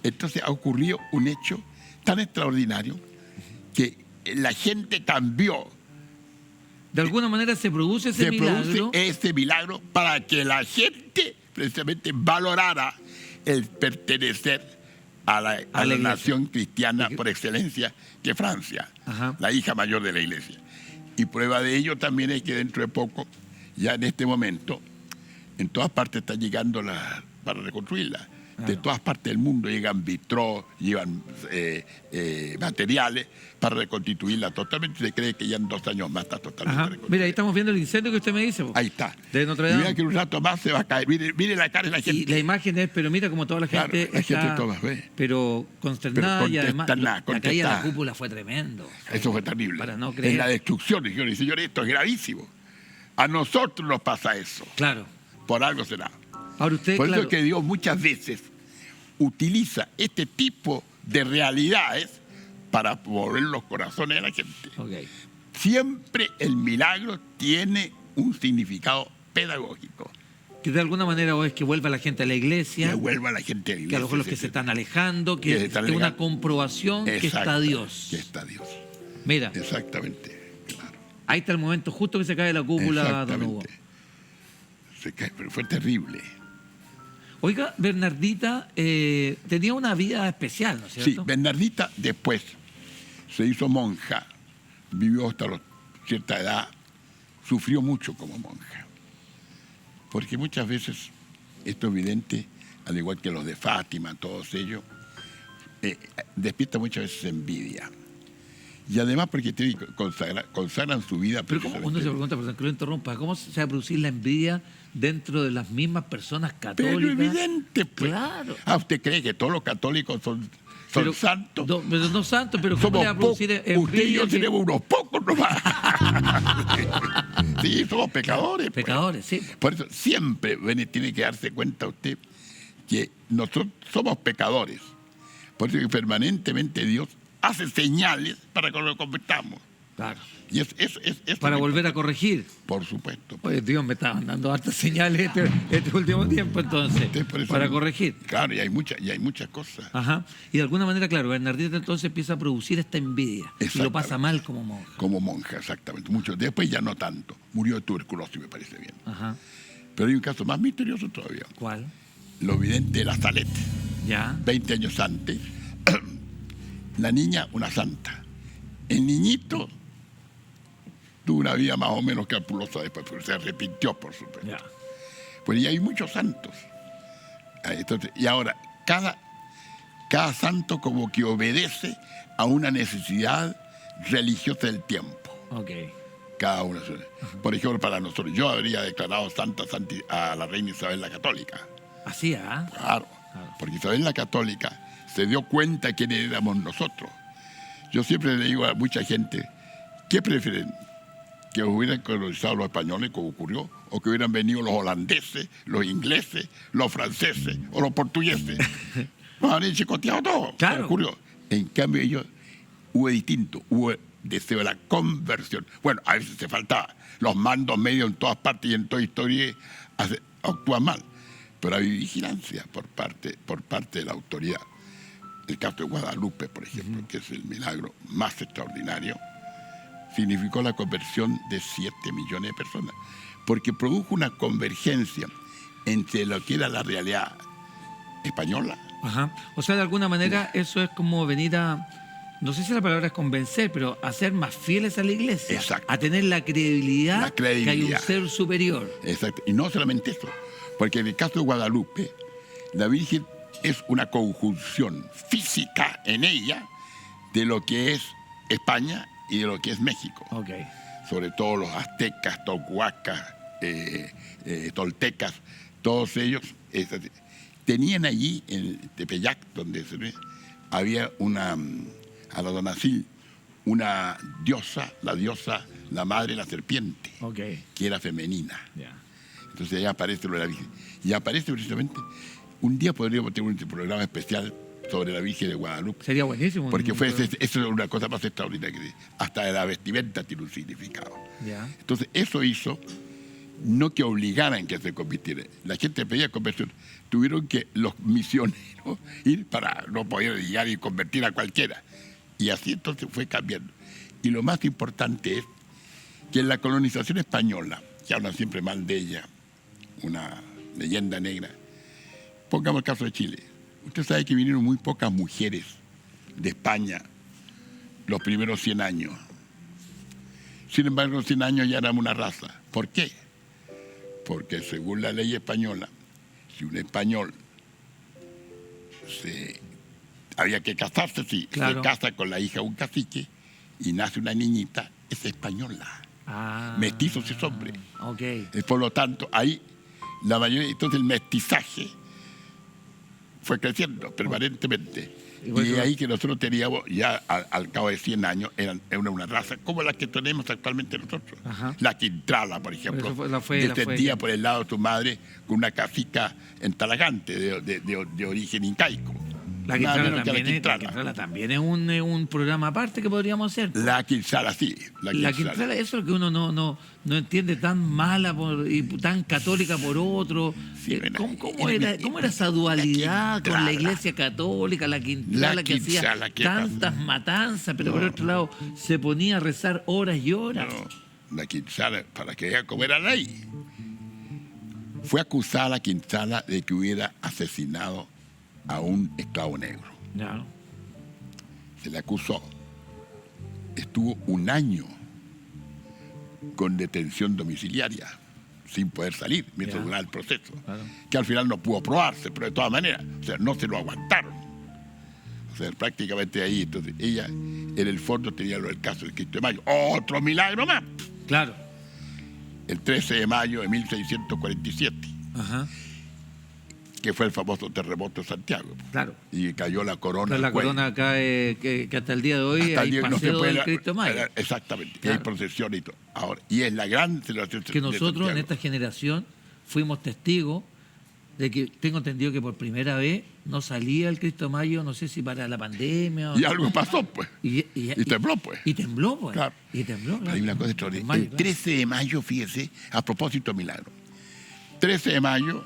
Entonces ha ocurrido un hecho tan extraordinario que la gente cambió. De alguna manera se produce ese milagro. Produce ese milagro para que la gente precisamente valorara el pertenecer a la nación cristiana por excelencia, que es Francia, Ajá. la hija mayor de la iglesia. Y prueba de ello también es que dentro de poco, ya en este momento, en todas partes está llegando para reconstruirla. De todas partes del mundo llegan vitrós, llevan materiales para reconstituirla totalmente. Se cree que ya en 2 años más está totalmente Ajá. reconstruida. Mira, ahí estamos viendo el incendio que usted me dice. Ahí está. De Notre Y Dame. mira que un rato más se va a caer. Mire la cara de la gente. Y la imagen es, pero mira como toda la Claro, gente la está, gente toda, ¿ve? pero consternada, y además la caída de la contestada. cúpula fue tremendo. Eso fue terrible. Para no Es creer. la destrucción, señores y señores, esto es gravísimo. A nosotros nos pasa eso. Claro. Por algo será. Ahora usted, Por eso claro, es que Dios muchas veces utiliza este tipo de realidades para mover los corazones de la gente. ok. Siempre el milagro tiene un significado pedagógico. Que de alguna manera o es que vuelva la gente a la iglesia, Que vuelva la gente a la iglesia. que a lo mejor los que se están alejando, Que que se es están una alejando. comprobación que está Exacto, Dios. Que está Dios. Mira, Exactamente. Claro. ahí está el momento justo que se cae la cúpula, don Hugo. Exactamente. Se cae, pero fue terrible. Oiga, Bernardita tenía una vida especial, ¿no es Sí, cierto? Bernardita después se hizo monja, vivió hasta cierta edad, sufrió mucho como monja. Porque muchas veces, esto es evidente, al igual que los de Fátima, todos ellos, despierta muchas veces envidia. Y además porque consagran su vida. Pero ¿cómo uno se pregunta, perdón que lo interrumpa, cómo se va a producir la envidia dentro de las mismas personas católicas? Pero evidente, pues. Claro. ¿Usted cree que todos los católicos son Pero, santos? Pero no santos, pero ¿cómo le va a Somos producir pocos. Usted y yo envidia? tenemos unos pocos nomás. Sí, somos pecadores. pues. Pecadores, sí. Por eso siempre tiene que darse cuenta usted que nosotros somos pecadores. Por eso que permanentemente Dios hace señales para que nos convertamos. Claro. Y es Para muy volver a importante. corregir. Por supuesto. Oye, Dios me está dando hartas señales este último tiempo, entonces, Por eso- para corregir. Claro, y hay muchas cosas. Ajá. Y de alguna manera, claro, Bernardita entonces empieza a producir esta envidia. Y lo Exactamente. pasa mal como monja. Como monja, exactamente. Mucho. Después ya no tanto. Murió de tuberculosis, me parece bien. Ajá. Pero hay un caso más misterioso todavía. ¿Cuál? Los videntes de la Salet. Ya. 20 años antes, la niña, una santa. El niñito tuvo una vida más o menos capulosa después, pero se arrepintió, por supuesto. Ya. Pues ya hay muchos santos. Entonces, y ahora, cada santo como que obedece a una necesidad religiosa del tiempo. Ok. Cada uno. Por ejemplo, para nosotros, yo habría declarado santa a la reina Isabel la Católica. Así, ¿ah? Claro, porque Isabel la Católica se dio cuenta quiénes éramos nosotros. Yo siempre le digo a mucha gente, ¿qué prefieren? ¿Que hubieran colonizado los españoles, como ocurrió? ¿O que hubieran venido los holandeses, los ingleses, los franceses o los portugueses? Nos habrían chicoteado todo. Claro. Como ocurrió. En cambio, ellos hubo distinto, hubo deseo de la conversión. Bueno, a veces se faltaba. Los mandos medios en todas partes y en toda historia actúan mal. Pero hay vigilancia por parte de la autoridad. El caso de Guadalupe, por ejemplo, que es el milagro más extraordinario, significó la conversión de 7 millones de personas, porque produjo una convergencia entre lo que era la realidad española. Ajá. O sea, de alguna manera eso es como venir a no sé si la palabra es convencer, pero a ser más fieles a la iglesia. Exacto. A tener la credibilidad, La credibilidad. que hay un ser superior. Exacto. Y no solamente eso, porque en el caso de Guadalupe, la Virgen es una conjunción física en ella de lo que es España y de lo que es México. Ok. Sobre todo los aztecas, tocuacas, toltecas, todos ellos tenían allí en Tepeyac, donde se ve, había a la Donacil, una diosa, la madre de la serpiente, que era femenina. Yeah. Entonces ahí aparece lo de la Virgen. Y aparece precisamente, un día podríamos tener un programa especial sobre la Virgen de Guadalupe. Sería buenísimo. Porque eso es una cosa más extraordinaria. Hasta la vestimenta tiene un significado. Yeah. Entonces eso hizo, no que obligaran que se convirtiera. La gente pedía conversión. Tuvieron que los misioneros ir para no poder llegar y convertir a cualquiera. Y así entonces fue cambiando. Y lo más importante es que en la colonización española, que hablan siempre mal de ella, una leyenda negra, pongamos el caso de Chile. Usted sabe que vinieron muy pocas mujeres de España los primeros 100 años. Sin embargo, los 100 años ya éramos una raza. ¿Por qué? Porque según la ley española, si un español había que casarse, si claro, se casa con la hija de un cacique y nace una niñita, es española. Mestizo si es hombre. Okay. Por lo tanto, ahí la mayoría, entonces el mestizaje fue creciendo permanentemente. Y ahí que nosotros teníamos, ya al cabo de 100 años, era una raza como la que tenemos actualmente nosotros. Ajá. La Quintrala, por ejemplo, descendía por el lado de su madre con una cacica en Talagante, de origen incaico. La Quintrala también es un programa aparte que podríamos hacer. La Quintrala, sí. La Quintrala, eso es lo que uno no entiende, tan mala y tan católica por otro. Sí, ¿Cómo era esa dualidad con la Iglesia Católica, la Quintrala que hacía tantas matanzas, pero por otro lado se ponía a rezar horas y horas? No, la Quintrala, para que vean cómo era la ley, fue acusada la Quintrala de que hubiera asesinado a un esclavo negro. No. Se le acusó. Estuvo un año con detención domiciliaria, sin poder salir, mientras duraba el proceso. Claro. Que al final no pudo probarse, pero de todas maneras, o sea, no se lo aguantaron. O sea, prácticamente ahí, entonces, ella, en el fondo, tenía lo del caso del Cristo de Mayo. ¡Otro milagro más! Claro. El 13 de mayo de 1647. Ajá. Que fue el famoso terremoto de Santiago. Claro. Y cayó la corona. La corona acá, que hasta el día de hoy hay paseo del Cristo Mayo. Exactamente. Claro. Y hay procesión y todo. Ahora, y es la gran celebración que nosotros en esta generación fuimos testigos de que, tengo entendido que por primera vez no salía el Cristo Mayo, no sé si para la pandemia. Y algo pasó, pues. Y tembló, pues. Y tembló, pues. Claro. Y tembló, claro. Hay una cosa extraordinaria. El 13 de mayo, fíjese, a propósito de milagro. 13 de mayo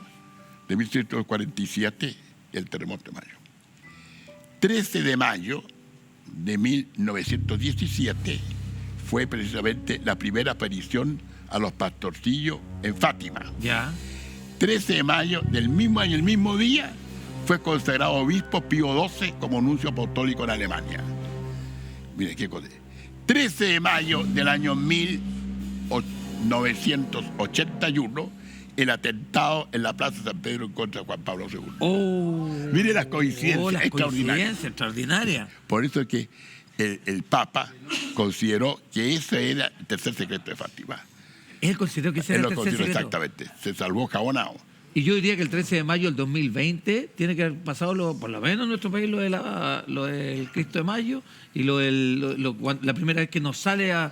de 1647, el terremoto de mayo. 13 de mayo de 1917 fue precisamente la primera aparición a los pastorcillos en Fátima. Ya. 13 de mayo del mismo año, el mismo día, fue consagrado obispo Pío XII como nuncio apostólico en Alemania. Mire qué cosa. 13 de mayo del año 1981, el atentado en la Plaza San Pedro contra Juan Pablo II. Mire las coincidencias extraordinarias. Por eso es que el Papa consideró que ese era el tercer secreto de Fátima. Él consideró que ese era el tercer secreto. Exactamente. Se salvó jabonado. Y yo diría que el 13 de mayo del 2020 tiene que haber pasado, por lo menos en nuestro país, lo del Cristo de Mayo y la primera vez que nos salió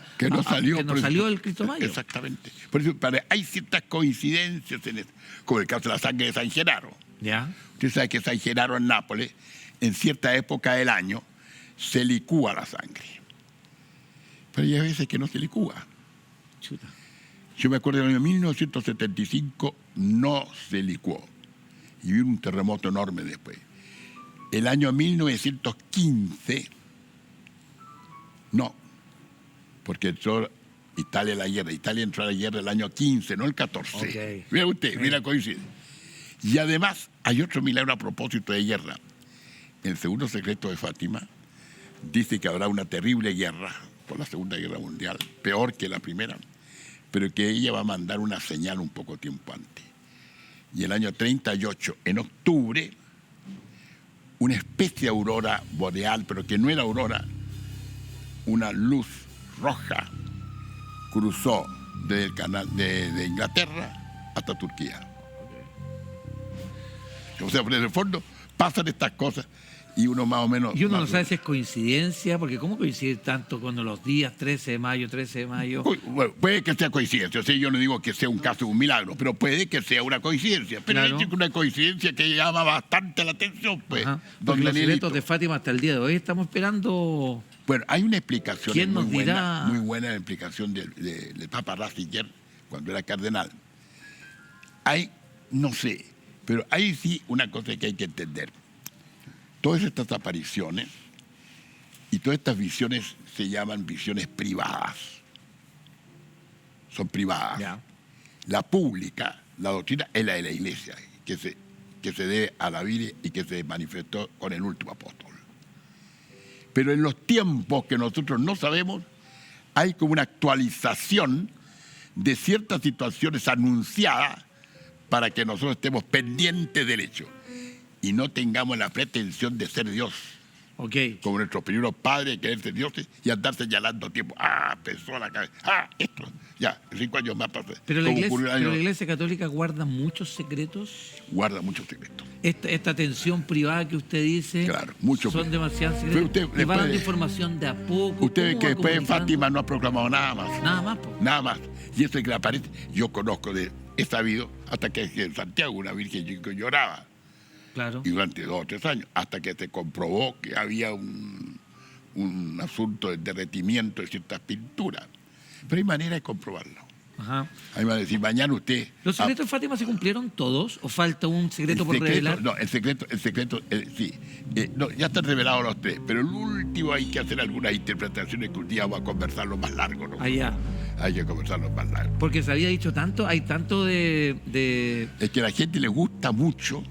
el Cristo de Mayo. Exactamente. Por eso hay ciertas coincidencias en esto, como el caso de la sangre de San Genaro. ¿Ya? Usted sabe que San Genaro en Nápoles, en cierta época del año, se licúa la sangre. Pero hay veces que no se licúa. Chuta. Yo me acuerdo del año 1975 no se licuó. Y hubo un terremoto enorme después. El año 1915, no, porque entró Italia a la guerra. Italia entró a la guerra el año 15, no el 14. Okay. Mira usted, mira coincide. Y además hay otro milagro a propósito de guerra. El segundo secreto de Fátima dice que habrá una terrible guerra por la Segunda Guerra Mundial, peor que la primera, pero que ella va a mandar una señal un poco tiempo antes. Y el año 38, en octubre, una especie de aurora boreal, pero que no era aurora, una luz roja cruzó desde el canal de Inglaterra hasta Turquía. O sea, por el fondo pasan estas cosas y uno más o menos... Y uno no sabe si es coincidencia, porque ¿cómo coincide tanto con los días 13 de mayo, 13 de mayo? Bueno, puede que sea coincidencia, o sea, yo no digo que sea un caso de un milagro, pero puede que sea una coincidencia. Pero Claro. es una coincidencia que llama bastante la atención, pues. Ajá. Don Porque los Danielito. secretos de Fátima hasta el día de hoy estamos esperando... Bueno, hay una explicación ¿Quién nos dirá? muy buena la explicación del Papa Ratzinger cuando era cardenal. Hay, no sé, pero hay sí una cosa que hay que entender. Todas estas apariciones y todas estas visiones se llaman visiones privadas. Son privadas. Ya. La pública, la doctrina, es la de la Iglesia, que se debe a la Biblia y que se manifestó con el último apóstol. Pero en los tiempos que nosotros no sabemos, hay como una actualización de ciertas situaciones anunciadas para que nosotros estemos pendientes del hecho y no tengamos la pretensión de ser Dios, Ok. como nuestros primeros padres, querer ser dioses y andar señalando tiempo. Pensó la cabeza. Esto. Ya, 5 años más pasa. Pero la, Como iglesia, ocurrió el pero año- la Iglesia Católica guarda muchos secretos. Guarda muchos secretos. Esta atención privada que usted dice, Claro, mucho son privado. demasiados Pero secretos. usted Le van después dando de- información de a poco. Usted ve ¿cómo que va después de comunicando? Fátima no ha proclamado nada más. Nada más, po. Nada más. Y eso es que le aparece. Yo conozco, he sabido, hasta que en Santiago una virgen que lloraba. Claro. Y durante 2 o 3 años, hasta que se comprobó que había un asunto de derretimiento de ciertas pinturas. Pero hay manera de comprobarlo. Ajá. Hay manera de decir, mañana usted... ¿Los secretos de Fátima se cumplieron todos o falta un secreto por revelar? No, el secreto, sí. No, ya están revelados los 3, pero el último hay que hacer algunas interpretaciones que un día vamos a conversarlo más largo, ¿no? Allá. Hay que conversarlo más largo. Porque se había dicho tanto, hay tanto de Es que a la gente le gusta mucho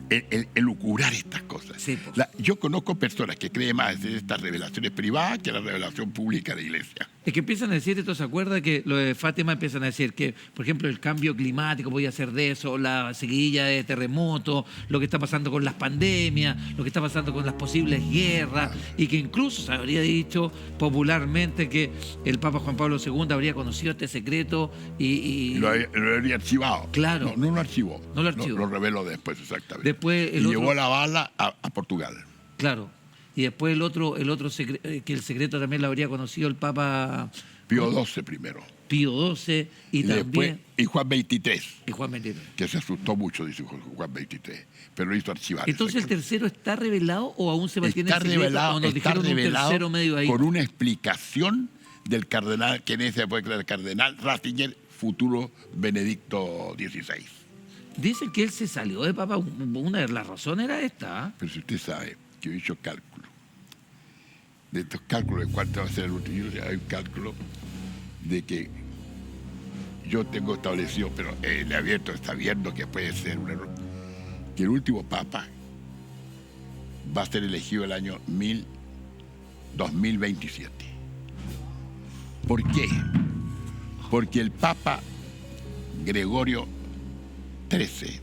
el elucubrar estas cosas. Sí, pues. Yo conozco personas que creen más en estas revelaciones privadas que en la revelación pública de la Iglesia. Es que empiezan a decir, esto se acuerda que lo de Fátima empiezan a decir que, por ejemplo, el cambio climático podía ser de eso, la seguidilla de terremotos, lo que está pasando con las pandemias, lo que está pasando con las posibles guerras, y que incluso se habría dicho popularmente que el Papa Juan Pablo II habría conocido este secreto y Lo habría archivado. Claro. No lo archivó. No lo archivó. Lo reveló después, exactamente. Después el y otro- llevó la bala a Portugal. claro. Y después el otro que el secreto también lo habría conocido el Papa Pío XII primero. Pío XII y después, también y Juan XXIII, y Juan XXIII. que se asustó mucho, dice Juan XXIII, pero lo hizo archivar. Entonces, ¿el exactamente. tercero está revelado o aún se mantiene Está en secreto? revelado, ¿O nos está dijeron un revelado tercero medio ahí? con una explicación del cardenal, que en esa época era el cardenal Ratzinger, futuro Benedicto XVI. Dicen que él se salió de Papa. Una de las razones era esta. ¿Ah? Pero si usted sabe que yo he hecho cálculos, de estos cálculos de cuánto va a ser el último, hay un cálculo de que yo tengo establecido, pero el abierto está viendo que puede ser un error, que el último papa va a ser elegido el año 2027. ¿Por qué? Porque el papa Gregorio XIII,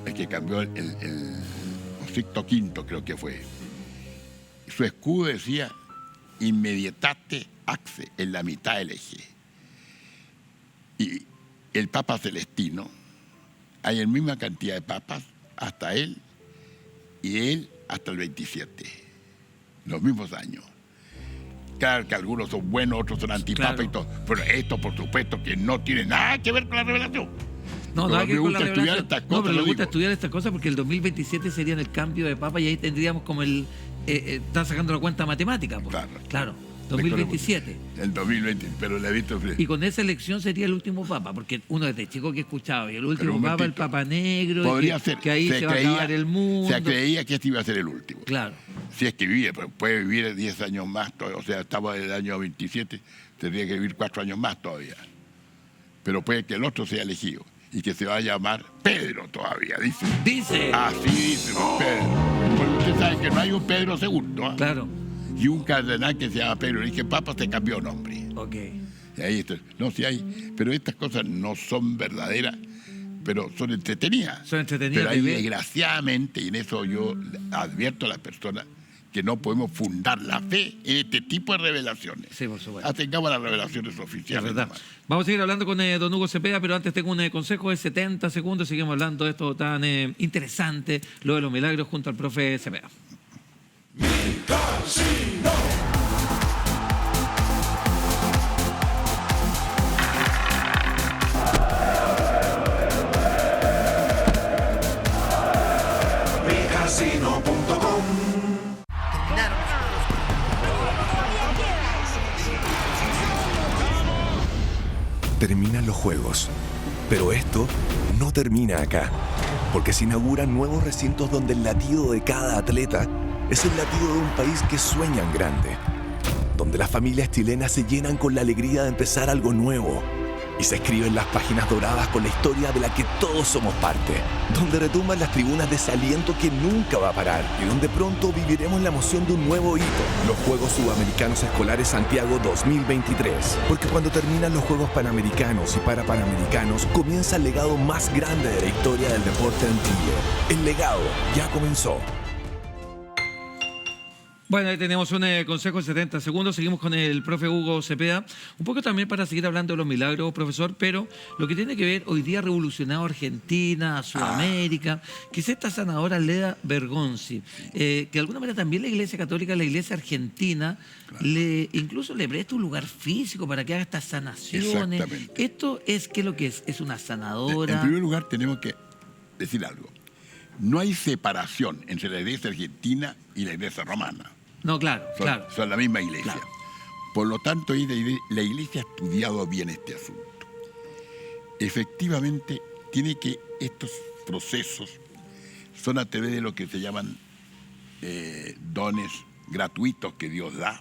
el que cambió el Sixto V, creo que fue, su escudo decía inmediatate axe, en la mitad del eje. Y el Papa Celestino, hay la misma cantidad de papas hasta él y él hasta el 27, los mismos años. Claro que algunos son buenos, otros son antipapas Claro. y todo, pero esto por supuesto que no tiene nada que ver con la revelación. No, Pero nada que me ver con la gusta estudiar revelación. estas No, cosas, pero le lo gusta digo. estudiar estas cosas porque el 2027 sería el cambio de Papa y ahí tendríamos como está sacando la cuenta matemática. Pues. Claro. 2027. El 2020, pero le he visto... Y con esa elección sería el último Papa, porque uno desde chico que escuchaba, y el Pero último un Papa, el momentito. Papa Negro, y Podría que, ser. que ahí se va a acabar el mundo. Se creía que este iba a ser el último. Claro. Si es que vivía, pero puede vivir 10 años más, o sea, estamos en el año 27, tendría que vivir 4 años más todavía. Pero puede que el otro sea elegido y que se va a llamar Pedro todavía, dice. Dice. Así dice Pedro. Porque Usted sabe que no hay un Pedro II, ¿ah? Claro. Y un cardenal que se llama Pedro. Le dije, Papa, se cambió nombre. Ok. Y ahí está. No, sí hay. Pero estas cosas no son verdaderas, pero son entretenidas. Son entretenidas Pero ahí, de ver. desgraciadamente, y en eso yo advierto a las personas, que no podemos fundar la fe en este tipo de revelaciones. Sí, por supuesto. Atengamos las revelaciones Es oficiales. verdad. nomás. Vamos a seguir hablando con don Hugo Cepeda, pero antes tengo un consejo de 70 segundos. Seguimos hablando de esto tan interesante, lo de los milagros, junto al profe Cepeda. Micasino.com. Terminan los juegos, pero esto no termina acá, porque se inauguran nuevos recintos donde el latido de cada atleta es el latido de un país que sueña en grande, donde las familias chilenas se llenan con la alegría de empezar algo nuevo y se escriben las páginas doradas con la historia de la que todos somos parte, donde retumban las tribunas de ese aliento que nunca va a parar y donde pronto viviremos la emoción de un nuevo hito, los Juegos Sudamericanos Escolares Santiago 2023. Porque cuando terminan los Juegos Panamericanos y Parapanamericanos, comienza el legado más grande de la historia del deporte en Chile. El legado ya comenzó. Bueno, ahí tenemos un consejo de 70 segundos. Seguimos con el profe Hugo Cepeda. Un poco también para seguir hablando de los milagros, profesor, pero lo que tiene que ver, hoy día ha revolucionado Argentina, Sudamérica, que es esta sanadora Leda Bergonzi, que de alguna manera también la Iglesia Católica, la Iglesia Argentina, incluso le presta un lugar físico para que haga estas sanaciones. Exactamente. Esto es, ¿qué es lo que es? Es una sanadora. En primer lugar, tenemos que decir algo. No hay separación entre la Iglesia Argentina y la Iglesia Romana. No, claro, Son, claro. son la misma iglesia. Claro. Por lo tanto, la iglesia ha estudiado bien este asunto. Efectivamente, tiene que estos procesos son a través de lo que se llaman dones gratuitos que Dios da,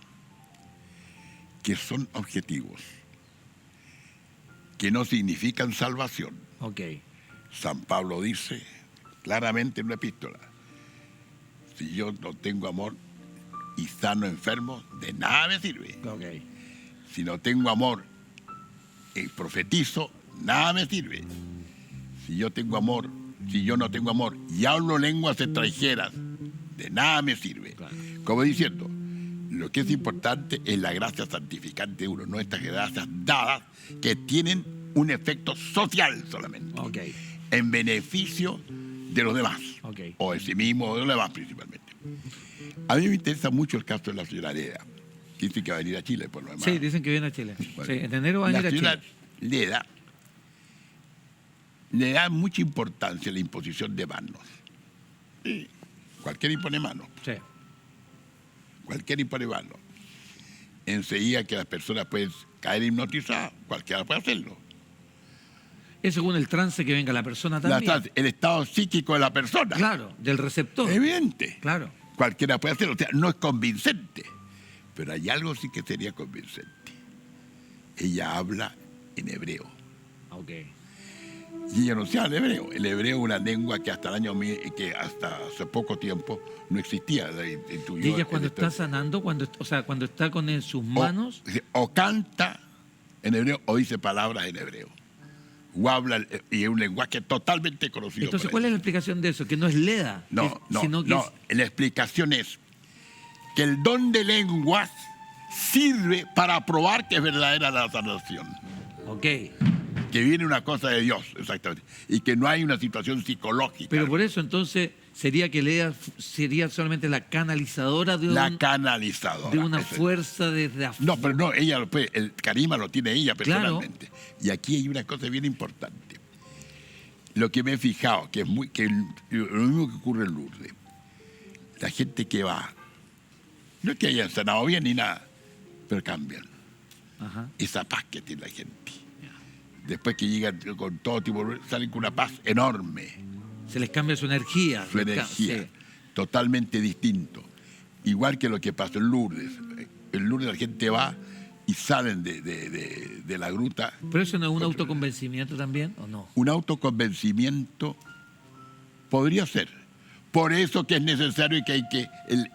que son objetivos, que no significan salvación. Ok. San Pablo dice claramente en una epístola, si yo no tengo amor y sano enfermo, de nada me sirve. Ok. Si no tengo amor y profetizo, nada me sirve. Si yo no tengo amor y hablo lenguas extranjeras, de nada me sirve. Claro. Como diciendo, lo que es importante es la gracia santificante de uno, no estas gracias dadas que tienen un efecto social solamente, Ok. en beneficio de los demás, Ok. o de sí mismo o de los demás principalmente. A mí me interesa mucho el caso de la señora Leda, que dice que va a venir a Chile por lo demás. Sí, dicen que viene a Chile. Bueno, Sí, en enero va a la venir a señora Chile. le da mucha importancia a la imposición de manos. Sí, cualquiera impone manos, Sí. cualquiera impone manos. Enseguida que las personas pueden caer hipnotizadas, cualquiera puede hacerlo. Es según el trance que venga la persona también. El estado psíquico de la persona. Claro, del receptor. Evidente. Claro. Cualquiera puede hacerlo. O sea, no es convincente. Pero hay algo sí que sería convincente. Ella habla en hebreo. Ok. Y ella no se habla hebreo. El hebreo es una lengua que hasta hasta hace poco tiempo no existía. Y ella cuando está sanando, cuando está con sus manos. O canta en hebreo o dice palabras en hebreo. O habla, y es un lenguaje totalmente conocido. Entonces, por ¿cuál es ella. la explicación de eso? Que no es Leda. Sino que La explicación es que el don de lenguas sirve para probar que es verdadera la sanación. Ok. Que viene una cosa de Dios, exactamente. Y que no hay una situación psicológica. Pero por eso, entonces, sería que Leda sería solamente la canalizadora de, canalizadora. de una Eso es. fuerza desde afuera. No, pero no, ella el carisma lo tiene ella Claro. personalmente. Y aquí hay una cosa bien importante. Lo que me he fijado, que es lo mismo que ocurre en Lourdes. La gente que va, no es que hayan sanado bien ni nada, pero cambian. Ajá. Esa paz que tiene la gente. Después que llegan con todo tipo, salen con una paz enorme. Se les cambia su energía. Su energía, totalmente distinto. Igual que lo que pasó en Lourdes. En Lourdes la gente va y salen de la gruta. ¿Pero eso no es un autoconvencimiento también, o no? Un autoconvencimiento podría ser. Por eso que es necesario que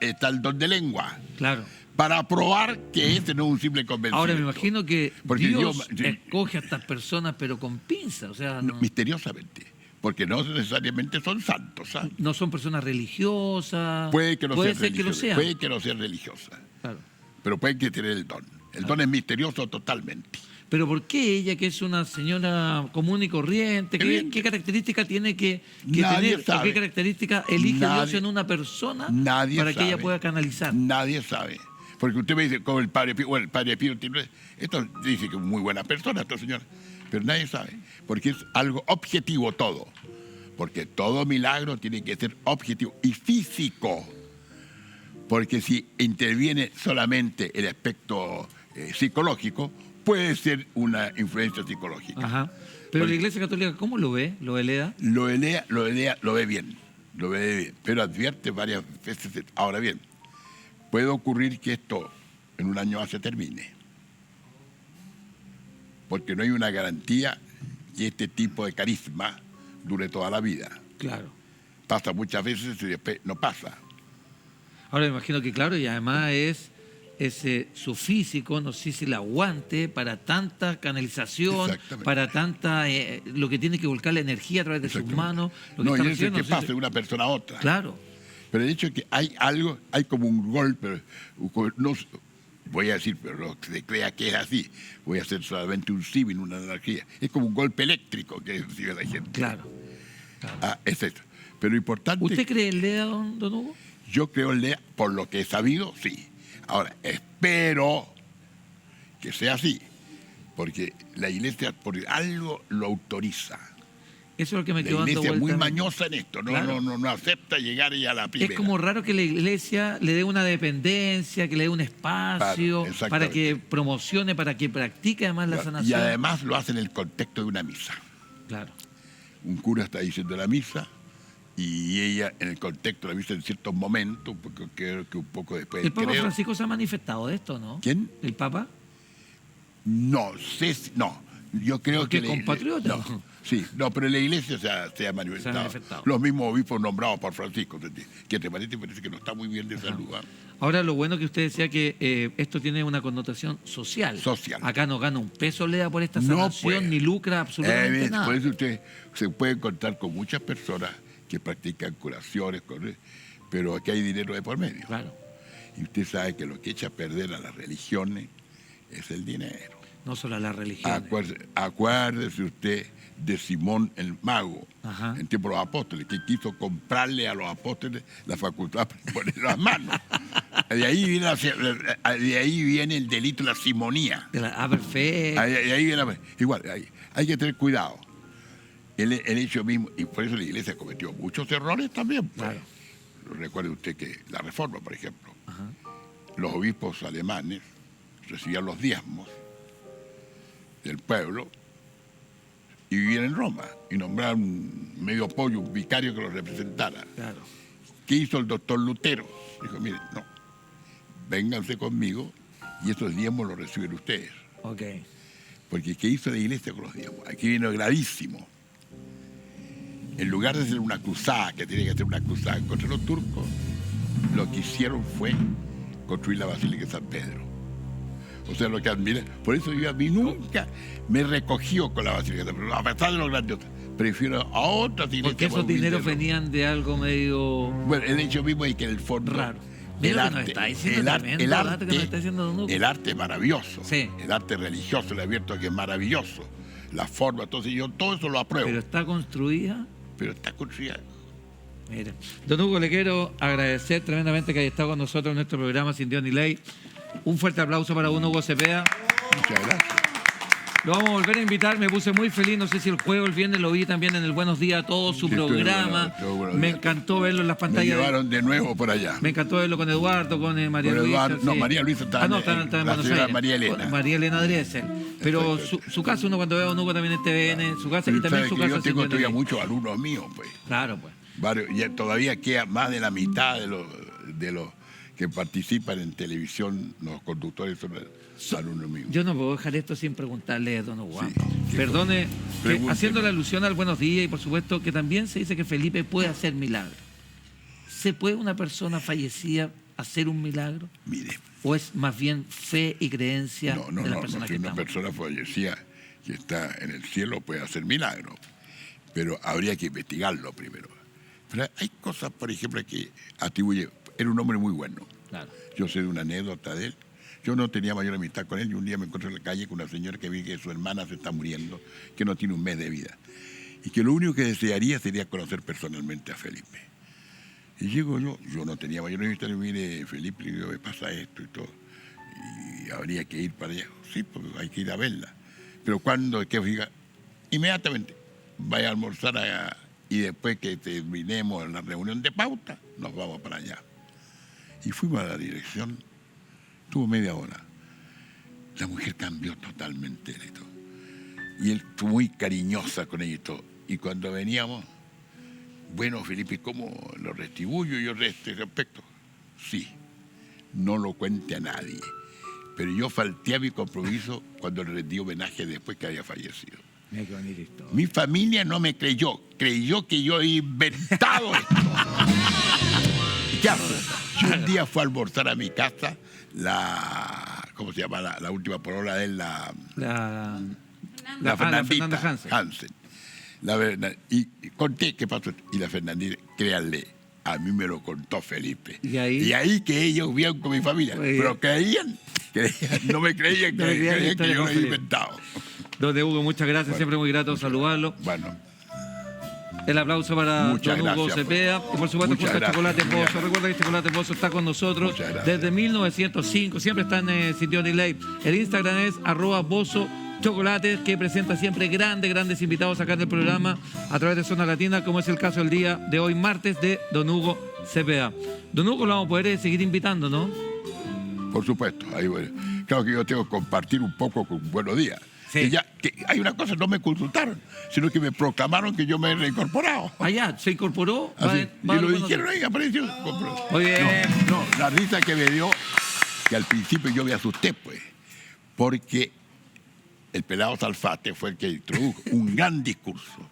está el don de lengua. Claro. Para probar que ese no es un simple convencimiento. Ahora me imagino que Porque Dios escoge a estas personas, pero con pinzas, o sea, no, misteriosamente. Porque no necesariamente son santos, ¿sabes? no son personas religiosas. Puede que no puede sean ser que lo religiosas, sean. puede que no sean religiosas, Claro. pero pueden que tener el don. El don es misterioso totalmente. Pero ¿por qué ella, que es una señora común y corriente, qué característica tiene que Nadie tener? ¿O sabe. qué característica elige Dios Nadie- en una persona Nadie para que sabe. ella pueda canalizar? Nadie sabe. Porque usted me dice, como el padre Pío, bueno, el padre Pío tiene, esto dice que es muy buena persona, esta señora, pero nadie sabe, porque es algo objetivo todo. Porque todo milagro tiene que ser objetivo y físico. Porque si interviene solamente el aspecto psicológico, puede ser una influencia psicológica. Ajá. Pero la Iglesia Católica, ¿cómo lo ve? ¿Lo velea? Lo ve bien, pero advierte varias veces. Ahora bien, puede ocurrir que esto en un año más se termine, porque no hay una garantía que este tipo de carisma dure toda la vida. Claro. Pasa muchas veces y después no pasa. Ahora me imagino que claro, y además es su físico, no sé si le aguante para tanta canalización, Exactamente. para tanta lo que tiene que volcar la energía a través de sus Exactamente. manos, lo que No, está y eso es recibiendo, que no sé pasa si- de una persona a otra. Claro. Pero el hecho es que hay algo, hay como un golpe, no voy a decir, pero no se crea que es así, voy a hacer solamente un símil, una analogía. Es como un golpe eléctrico que recibe la gente. Claro. Ah, es eso. Pero lo importante, ¿Usted cree en Lea, don Hugo? yo creo en Lea, por lo que he sabido, sí. Ahora, espero que sea así, porque la iglesia por algo lo autoriza. Eso es lo que me La quedó dando iglesia es muy vueltas. mañosa en esto, Claro. no acepta llegar ya a la primera. Es como raro que la iglesia le dé una dependencia, que le dé un espacio Claro, exactamente. para que promocione, para que practique además la Y sanación. además lo hace en el contexto de una misa. Claro. Un cura está diciendo la misa y ella en el contexto de la misa en ciertos momentos, porque creo que un poco después ¿El Papa creo, Francisco se ha manifestado de esto, no? ¿Quién? ¿El Papa? No sé no, yo creo Porque que... es compatriota. No, sí, no, pero la iglesia se ha manifestado. manifestado. Los mismos obispos nombrados por Francisco, que te parece que no está muy bien de salud. ¿Ah? Ahora, lo bueno que usted decía que esto tiene una connotación social. Social. Acá no gana un peso Lea por esta No sanación, puede. ni lucra absolutamente nada. Por eso usted se puede encontrar con muchas personas que practican curaciones, pero aquí hay dinero de por medio. Claro. Y usted sabe que lo que echa a perder a las religiones es el dinero. No solo a la religión. Acuérdese usted de Simón el Mago, Ajá. en tiempo de los apóstoles, que quiso comprarle a los apóstoles la facultad para poner las manos. De ahí viene el delito de la simonía. Perfecto. Ahí viene, igual, hay que tener cuidado. El hecho mismo, y por eso la iglesia cometió muchos errores también. Pues. Claro. Recuerde usted que la Reforma, por ejemplo, Ajá. los obispos alemanes recibían los diezmos del pueblo y vivían en Roma y nombraron un medio pollo, un vicario que los representara. Claro. ¿Qué hizo el doctor Lutero? Dijo, miren, no, vénganse conmigo y esos diezmos los reciben ustedes. Ok. Porque ¿qué hizo la iglesia con los diezmos? Aquí vino gravísimo. En lugar de hacer una cruzada, que tenía que hacer una cruzada contra los turcos, lo que hicieron fue construir la Basílica de San Pedro. O sea, lo que admiré. Por eso yo a mí nunca me recogió con la Basílica de San Pedro, a pesar de lo grandioso. Prefiero a otras iglesias. Porque esos humildes, dineros ¿no? venían de algo medio Bueno, el hecho mismo es que en el fondo... raro. El Mira lo que nos arte, está diciendo, tremendo dato que nos está diciendo don Hugo. el arte es maravilloso. Sí. El arte religioso, le advierto que es maravilloso. La forma, entonces yo todo eso lo apruebo. Pero está construida. Pero está construida. Mire. Don Hugo, le quiero agradecer tremendamente que haya estado con nosotros en nuestro programa Sin Dios ni Ley. Un fuerte aplauso para don Hugo Cepeda. Muchas gracias. Lo vamos a volver a invitar, me puse muy feliz, no sé si el jueves o el viernes lo vi también en el Buenos Días a Todos, su Sí, programa. estuvo Buenos Me Días. encantó verlo en las Me pantallas. llevaron de nuevo por allá. Me encantó verlo con Eduardo, con María Con Luisa. Eduardo, no, María Luisa está no, en- está en la Buenos señora Aires. María Elena. Con María Elena Dresser. Pero su casa, uno cuando ve a don Hugo también en TVN, su casa y Pero también sabe su que casa. yo tengo Sin Dios ni todavía Ley. muchos alumnos míos, pues. Claro, pues. Varios, y todavía queda más de la mitad de los que participan en televisión, los conductores son alumnos míos. Yo no puedo dejar esto sin preguntarle a don Hugo. Sí. Perdone, que, Pregúnteme. haciendo la alusión al Buenos Días y por supuesto que también se dice que Felipe puede hacer milagros. ¿Se puede una persona fallecida hacer un milagro? Mire, ¿O es más bien fe y creencia no, de las personas si que una están? persona fallecida que está en el cielo puede hacer milagros, pero habría que investigarlo primero. Pero hay cosas, por ejemplo, que atribuye. Era un hombre muy bueno. Claro. Yo sé de una anécdota de él. Yo no tenía mayor amistad con él y un día me encontré en la calle con una señora que vi que su hermana se está muriendo, que no tiene un mes de vida. Y que lo único que desearía sería conocer personalmente a Felipe. Y llego yo no tenía mayor amistad, y mire, Felipe, le digo, me pasa esto y todo. Y habría que ir para allá. Sí, porque hay que ir a verla. Pero cuando, que fija, inmediatamente vaya a almorzar allá, y después que terminemos la reunión de pauta, nos vamos para allá. Y fuimos a la dirección, tuvo media hora. La mujer cambió totalmente de todo. Y él fue muy cariñosa con ella y todo. Y cuando veníamos, bueno, Felipe, ¿cómo lo retribuyo yo este respecto? Sí, no lo cuente a nadie. Pero yo falté a mi compromiso cuando le rendí homenaje después que había fallecido. Mira qué bonita historia. Mi familia no me creyó que yo he inventado esto. ¿Qué hago? Yo un día fui a almorzar a mi casa, ¿cómo se llama? La última polola de él, la Fernandita Fernanda Hansen. Y conté qué pasó. Y la Fernandita, créanle, a mí me lo contó Felipe. ¿Y ahí? Que ellos vieron con mi familia. Oye. Pero creían, no me creían, No me creían creían que yo lo con había Felipe. inventado. Don Hugo, muchas gracias, Bueno, siempre muy grato saludarlo. Bueno, El aplauso para Muchas don Hugo gracias, Cepeda. Y por supuesto, muchas junto a gracias. Chocolate Muy Pozo. Recuerda que Chocolate Pozo está con nosotros Muchas gracias. desde 1905. Siempre está en Sintió Delay. El Instagram es @Bozo Chocolate, que presenta siempre grandes invitados acá en el programa a través de Zona Latina, como es el caso el día de hoy, martes, de don Hugo Cepeda. Don Hugo, lo vamos a poder seguir invitando, ¿no? por supuesto. Ahí, bueno, claro que yo tengo que compartir un poco con Buenos Días. Sí. Que hay una cosa, no me consultaron, sino que me proclamaron que yo me he reincorporado. Allá, se incorporó. Así. Va Y lo bueno. dijeron ahí, apareció. Compró. Muy bien. No, la risa que me dio, que al principio yo me asusté, pues, porque el pelado Salfate fue el que introdujo un gran discurso,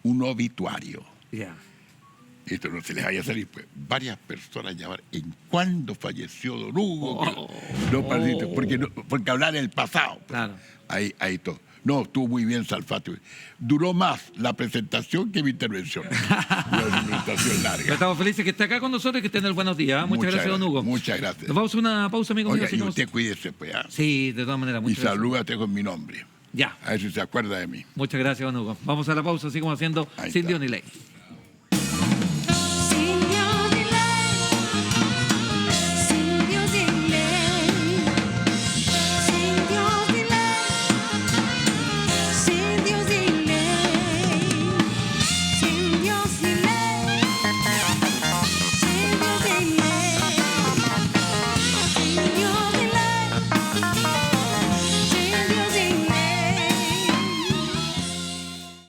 un obituario. Ya. Esto no se les vaya a salir, pues. Varias personas llamaron, ¿en cuándo falleció don Hugo? Porque hablar en el pasado. Pues. Claro. Ahí todo. No, estuvo muy bien Salfate. Duró más la presentación que mi intervención. Una presentación larga. Estamos felices que esté acá con nosotros y que esté en el Buenos Días. Muchas gracias, don Hugo. Muchas gracias. Nos vamos a una pausa, amigo mío. Oiga, y seguimos. usted cuídese, pues. ¿Ah? Sí, de todas maneras. Y Muchas gracias. salúdate con mi nombre. Ya. A ver si se acuerda de mí. Muchas gracias, don Hugo. Vamos a la pausa, así como haciendo Ahí Sin está. Dios ni Ley.